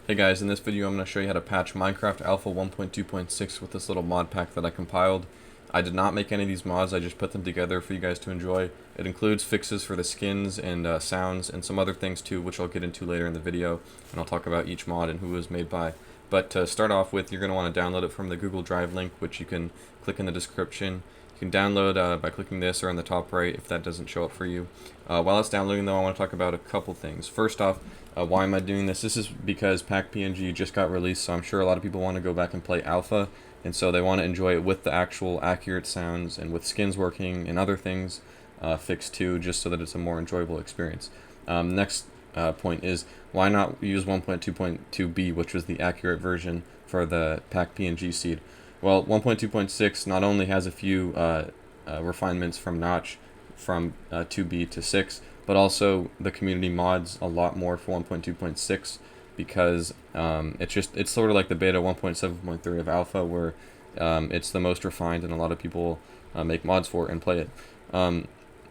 Hey guys, in this video I'm going to show you how to patch Minecraft Alpha 1.2.6 with this little mod pack that I compiled. I did not make any of these mods, I just put them together for you guys to enjoy. It includes fixes for the skins and sounds and some other things too, which I'll get into later in the video, and I'll talk about each mod and who it was made by. But to start off with, you're going to want to download it from the Google Drive link, which you can click in the description. You can download by clicking this or on the top right if that doesn't show up for you. While it's downloading though, I want to talk about a couple things. First off, why am I doing this? This is because PackPNG just got released, so I'm sure a lot of people want to go back and play Alpha, and so they want to enjoy it with the actual accurate sounds and with skins working and other things fixed too, just so that it's a more enjoyable experience. Next point is, why not use 1.2.2b, which was the accurate version for the PackPNG seed? Well, 1.2.6 not only has a few refinements from Notch from 2b to 6, but also the community mods a lot more for 1.2.6 because it's sort of like the beta 1.7.3 of Alpha, where it's the most refined and a lot of people make mods for it and play it.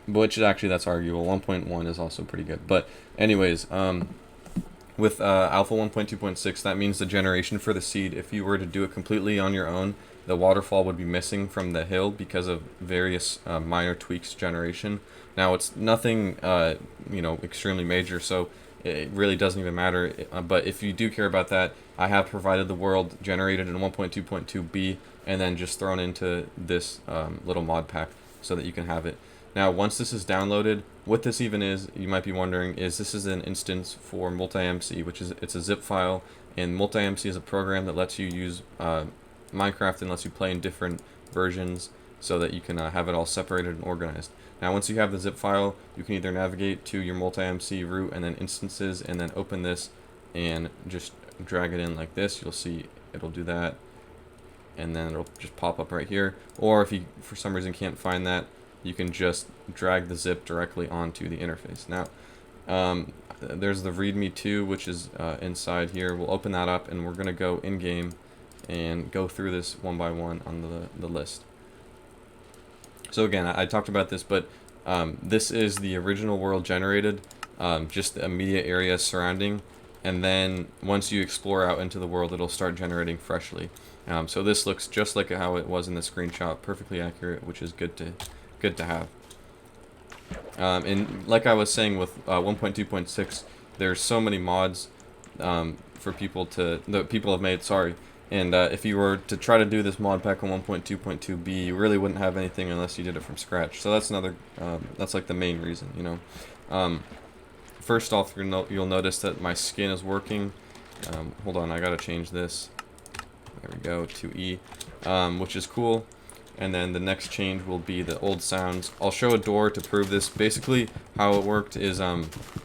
Which actually, that's arguable. 1.1 is also pretty good. But anyways, with Alpha 1.2.6, that means the generation for the seed, if you were to do it completely on your own, the waterfall would be missing from the hill because of various minor tweaks to generation. Now, it's nothing, extremely major, so it really doesn't even matter. But if you do care about that, I have provided the world generated in 1.2.2b and then just thrown into this little mod pack so that you can have it. Now, once this is downloaded, what this even is, you might be wondering, is this is an instance for MultiMC, which is it's a zip file, and MultiMC is a program that lets you use Minecraft and lets you play in different versions so that you can have it all separated and organized. Now, once you have the zip file, you can either navigate to your MultiMC root and then instances, and then open this and just drag it in like this. You'll see it'll do that, and then it'll just pop up right here. Or if you for some reason can't find that, you can just drag the zip directly onto the interface. Now, there's the README 2, which is inside here. We'll open that up, and we're going to go in-game and go through this one by one on the list. So again, I talked about this, but this is the original world generated, just the immediate area surrounding, and then once you explore out into the world, it'll start generating freshly. So this looks just like how it was in the screenshot, perfectly accurate, which is good to have. And like I was saying with 1.2.6, there's so many mods for people have made, sorry. And if you were to try to do this mod pack on 1.2.2b, you really wouldn't have anything unless you did it from scratch. So that's another, that's like the main reason, you know. First off, you'll notice that my skin is working. Hold on, I gotta change this. There we go, to E, which is cool. And then the next change will be the old sounds. I'll show a door to prove this. Basically, how it worked is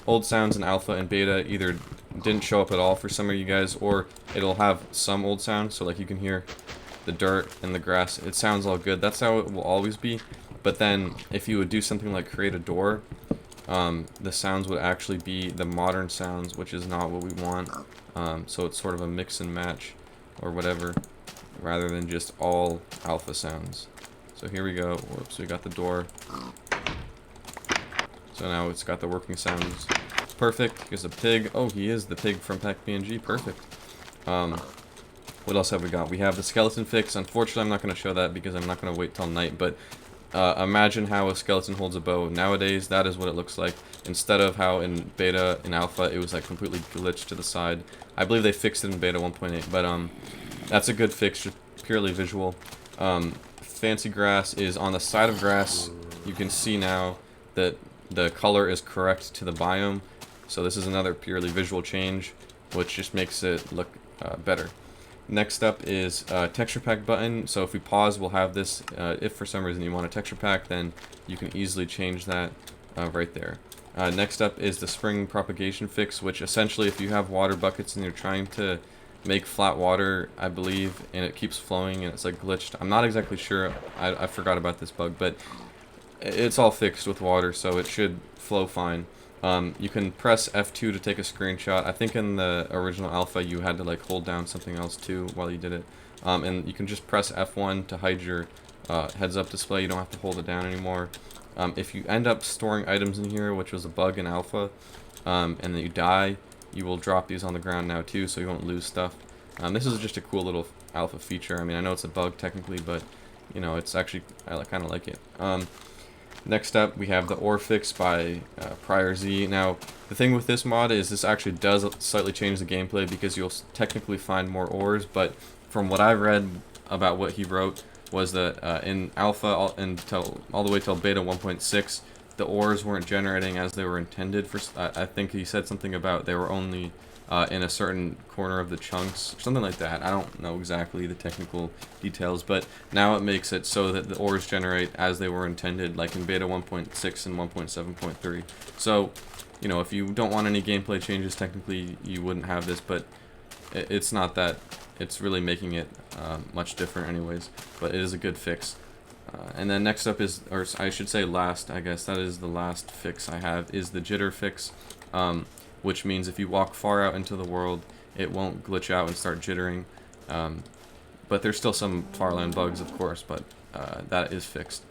old sounds in alpha and beta either didn't show up at all for some of you guys, or it'll have some old sounds. So like you can hear the dirt and the grass. It sounds all good. That's how it will always be. But then if you would do something like create a door, the sounds would actually be the modern sounds, which is not what we want. So it's sort of a mix and match or whatever, rather than just all alpha sounds. So here we go. Whoops, we got the door. So now it's got the working sounds. Perfect. Here's a pig. Oh, he is the pig from PackPNG. Perfect. What else have we got? We have the skeleton fix. Unfortunately, I'm not going to show that because I'm not going to wait till night, but imagine how a skeleton holds a bow. Nowadays, that is what it looks like. Instead of how in beta and alpha, it was like completely glitched to the side. I believe they fixed it in beta 1.8, but that's a good fix, just purely visual. Fancy grass is on the side of grass. You can see now that the color is correct to the biome. So this is another purely visual change, which just makes it look better. Next up is texture pack button. So if we pause, we'll have this. If for some reason you want a texture pack, then you can easily change that right there. Next up is the spring propagation fix, which essentially if you have water buckets and you're trying to make flat water, I believe, and it keeps flowing and it's like glitched. I'm not exactly sure. I forgot about this bug, but it's all fixed with water, so it should flow fine. You can press F2 to take a screenshot. I think in the original alpha you had to like hold down something else too while you did it. And you can just press F1 to hide your heads-up display. You don't have to hold it down anymore. If you end up storing items in here, which was a bug in alpha, and then you die, you will drop these on the ground now too, so you won't lose stuff. This is just a cool little alpha feature. I mean, I know it's a bug technically, but you know, it's actually, I kind of like it. Next up, we have the ore fix by Prior Z. Now, the thing with this mod is this actually does slightly change the gameplay because you'll technically find more ores, but from what I read about what he wrote was that in alpha all the way till beta 1.6, the ores weren't generating as they were intended. For I think he said something about they were only in a certain corner of the chunks, something like that. I don't know exactly the technical details, but now it makes it so that the ores generate as they were intended, like in beta 1.6 and 1.7.3. So, you know, if you don't want any gameplay changes, technically you wouldn't have this, but it's not that. It's really making it much different anyways, but it is a good fix. And then next up is, or I should say last, I guess, that is the last fix I have, is the jitter fix. Which means if you walk far out into the world, it won't glitch out and start jittering. But there's still some Farland bugs, of course, but that is fixed.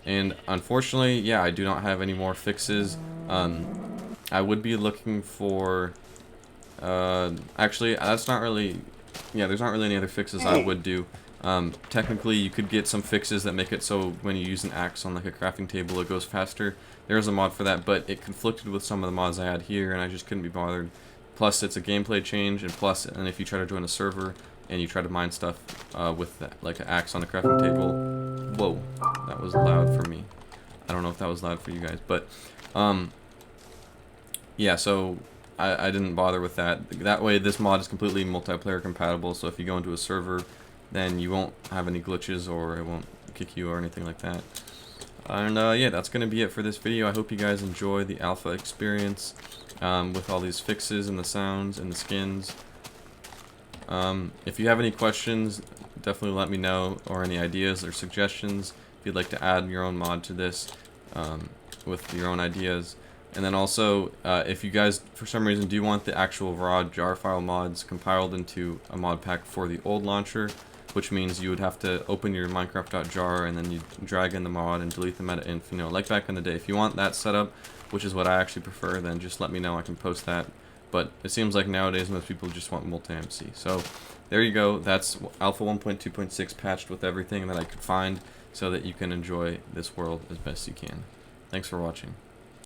And unfortunately, yeah, I do not have any more fixes. I would be looking for... actually, that's not really... Yeah, there's not really any other fixes I would do. Technically, you could get some fixes that make it so when you use an axe on like a crafting table, it goes faster. There's a mod for that, but it conflicted with some of the mods I had here, and I just couldn't be bothered. Plus, it's a gameplay change, and if you try to join a server and you try to mine stuff with like an axe on a crafting table, whoa, that was loud for me. I don't know if that was loud for you guys, but yeah, so I didn't bother with that. That way, this mod is completely multiplayer compatible, so if you go into a server, then you won't have any glitches or it won't kick you or anything like that. And yeah, that's going to be it for this video. I hope you guys enjoy the alpha experience with all these fixes and the sounds and the skins. If you have any questions, definitely let me know, or any ideas or suggestions if you'd like to add your own mod to this with your own ideas. And then also, if you guys, for some reason, do want the actual raw jar file mods compiled into a mod pack for the old launcher, which means you would have to open your Minecraft.jar and then you drag in the mod and delete the meta-inf, you know, like back in the day. If you want that setup, which is what I actually prefer, then just let me know, I can post that. But it seems like nowadays most people just want multi-MC. So there you go, that's Alpha 1.2.6 patched with everything that I could find so that you can enjoy this world as best you can. Thanks for watching.